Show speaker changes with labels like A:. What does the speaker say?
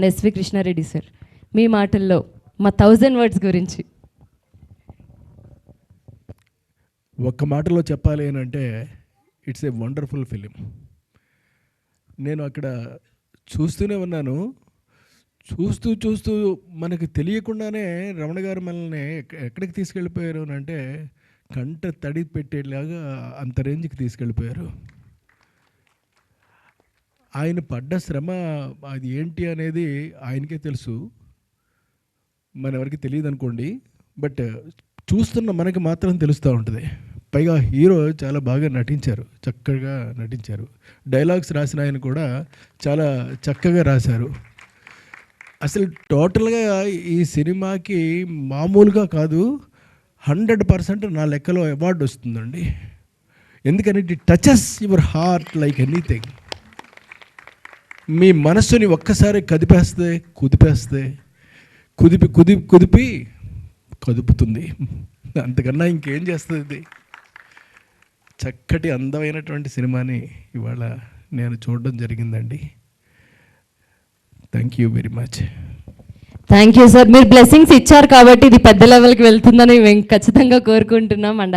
A: SV Krishna Reddy sir, మీ మాటల్లో మా 1000 words గురించి.
B: ఒక్క మాటలో చెప్పాలి అని అంటే ఇట్స్ ఏ వండర్ఫుల్ ఫిలిం. నేను అక్కడ చూస్తూనే ఉన్నాను. చూస్తూ చూస్తూ మనకి తెలియకుండానే రమణ గారు మనల్ని ఎక్కడికి తీసుకెళ్ళిపోయారు అని అంటే కంట తడి పెట్టేలాగా అంత రేంజ్కి తీసుకెళ్ళిపోయారు. ఆయన పడ్డ శ్రమ అది ఏంటి అనేది ఆయనకే తెలుసు, మన ఎవరికి తెలియదు అనుకోండి. బట్ చూస్తున్న మనకి మాత్రం తెలుస్తూ ఉంటుంది. పైగా హీరో చాలా బాగా నటించారు, చక్కగా నటించారు. డైలాగ్స్ రాసిన ఆయన కూడా చాలా చక్కగా రాశారు. అసలు టోటల్గా ఈ సినిమాకి మామూలుగా కాదు, 100% నా లెక్కలో అవార్డు వస్తుందండి. ఎందుకని it touches your heart like anything. మీ మనస్సుని ఒక్కసారి కుదిపేస్తే కుదిపి కదుపుతుంది. అంతకన్నా ఇంకేం చేస్తుంది ఇది? చక్కటి అందమైనటువంటి సినిమాని ఇవాళ నేను చూడడం జరిగిందండి. Thank you very much.
A: Thank you sir. మీరు బ్లెస్సింగ్స్ ఇచ్చారు కాబట్టి ఇది పెద్ద లెవెల్కి వెళ్తుందని మేము ఖచ్చితంగా కోరుకుంటున్నాం. అండ్